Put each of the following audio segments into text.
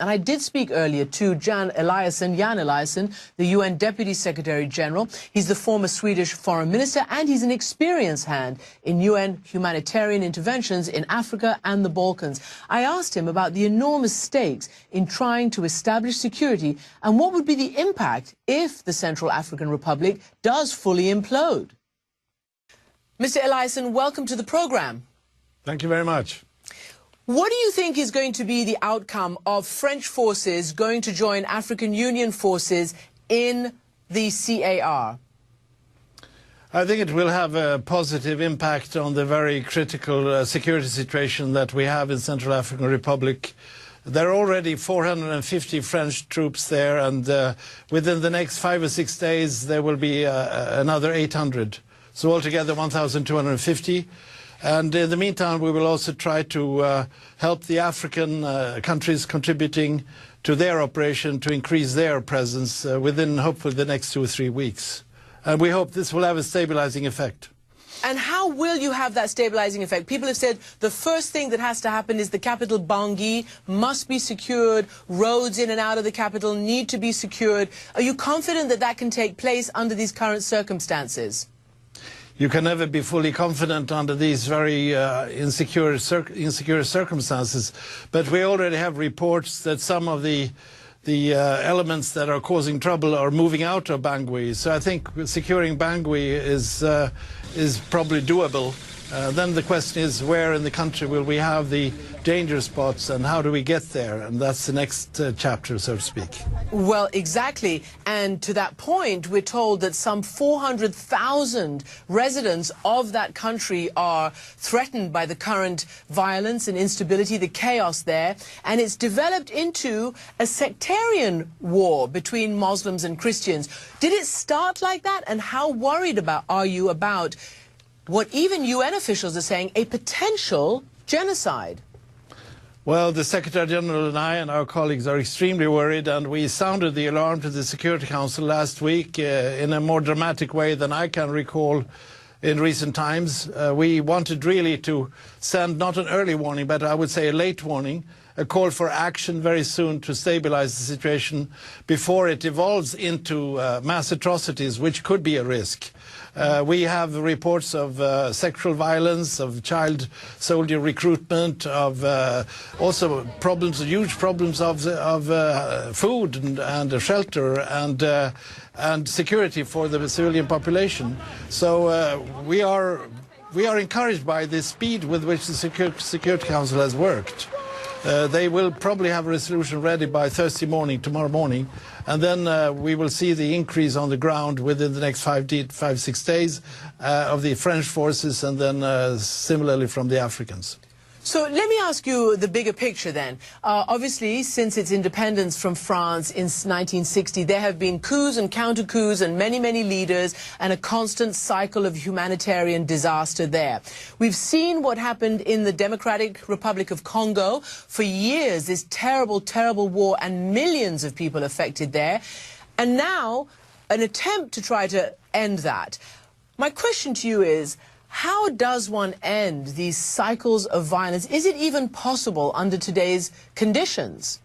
And I did speak earlier to Jan Eliasson, the UN Deputy Secretary-General. He's the former Swedish Foreign Minister, and he's an experienced hand in UN humanitarian interventions in Africa and the Balkans. I asked him about the enormous stakes in trying to establish security and what would be the impact if the Central African Republic does fully implode. Mr. Eliasson, welcome to the program. Thank you very much. What do you think is going to be the outcome of French forces going to join African Union forces in the CAR? I think it will have a positive impact on the very critical security situation that we have in Central African Republic. There are already 450 French troops there, and within the next 5 or 6 days there will be another 800. So altogether 1,250. And in the meantime, we will also try to help the African countries contributing to their operation to increase their presence within, hopefully, the next 2 or 3 weeks. And we hope this will have a stabilizing effect. And how will you have that stabilizing effect? People have said the first thing that has to happen is the capital, Bangui, must be secured. Roads in and out of the capital need to be secured. Are you confident that that can take place under these current circumstances? You can never be fully confident under these very insecure circumstances, but we already have reports that some of the elements that are causing trouble are moving out of Bangui. So I think securing Bangui is probably doable. Then the question is, where in the country will we have the danger spots and how do we get there? And that's the next chapter, so to speak. Well, exactly. And to that point, we're told that some 400,000 residents of that country are threatened by the current violence and instability, the chaos there. And it's developed into a sectarian war between Muslims and Christians. Did it start like that? And how worried are you about what even UN officials are saying, a potential genocide? Well, the Secretary-General and I and our colleagues are extremely worried, and we sounded the alarm to the Security Council last week in a more dramatic way than I can recall in recent times. We wanted really to send not an early warning, but I would say a late warning, a call for action very soon to stabilize the situation before it evolves into mass atrocities, which could be a risk. We have reports of sexual violence, of child soldier recruitment, of also problems, huge problems of food and shelter and security for the civilian population. So we are encouraged by the speed with which the Security Council has worked. They will probably have a resolution ready by Thursday morning, tomorrow morning, and then we will see the increase on the ground within the next 5-6 days of the French forces, and then similarly from the Africans. So let me ask you the bigger picture then. Obviously, since its independence from France in 1960, there have been coups and counter-coups and many, many leaders and a constant cycle of humanitarian disaster there. We've seen what happened in the Democratic Republic of Congo. For years, this terrible, terrible war and millions of people affected there. And now, an attempt to try to end that. My question to you is, how does one end these cycles of violence? Is it even possible under today's conditions?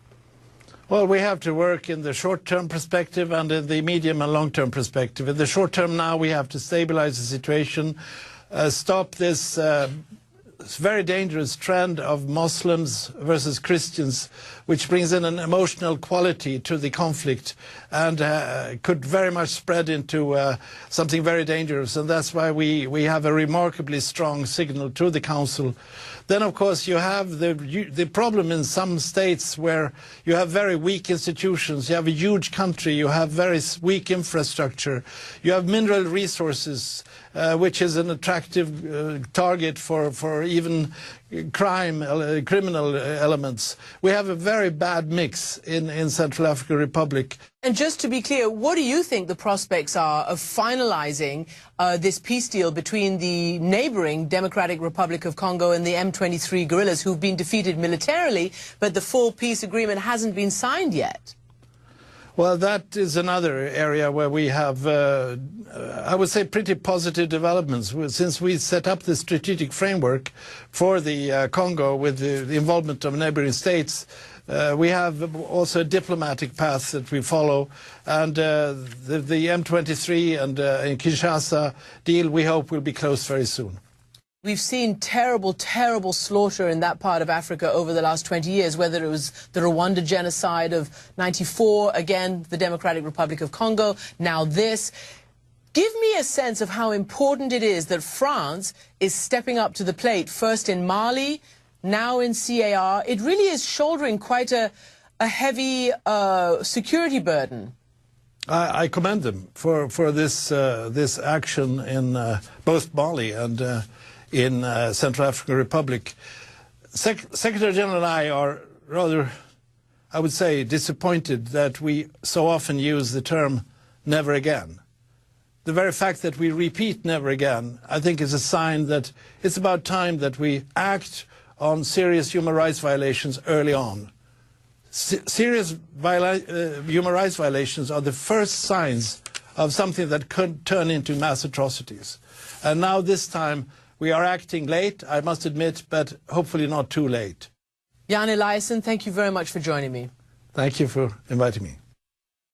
Well, we have to work in the short-term perspective and in the medium and long-term perspective. In the short term now, we have to stabilize the situation, stop this very dangerous trend of Muslims versus Christians, which brings in an emotional quality to the conflict and could very much spread into something very dangerous. And that's why we have a remarkably strong signal to the Council. Then, of course, you have the problem in some states where you have very weak institutions, you have a huge country, you have very weak infrastructure, you have mineral resources, which is an attractive target for even criminal elements. We have a very bad mix in Central African Republic. And just to be clear, what do you think the prospects are of finalizing this peace deal between the neighboring Democratic Republic of Congo and the M23 guerrillas, who've been defeated militarily, but the full peace agreement hasn't been signed yet? Well, that is another area where we have, I would say, pretty positive developments. Since we set up the strategic framework for the Congo with the involvement of neighboring states, We have also a diplomatic path that we follow, and the M23 and in Kinshasa deal, we hope, will be closed very soon. We've seen terrible, terrible slaughter in that part of Africa over the last 20 years, whether it was the Rwanda genocide of '94, again, the Democratic Republic of Congo, now this. Give me a sense of how important it is that France is stepping up to the plate, first in Mali, now in CAR. It really is shouldering quite a heavy security burden. I commend them for this action in both Mali and in Central African Republic. Secretary-General and I are rather, I would say, disappointed that we so often use the term never again. The very fact that we repeat never again, I think, is a sign that it's about time that we act on serious human rights violations early on. Serious human rights violations are the first signs of something that could turn into mass atrocities. And now this time we are acting late, I must admit, but hopefully not too late. Jan Eliasson, thank you very much for joining me. Thank you for inviting me.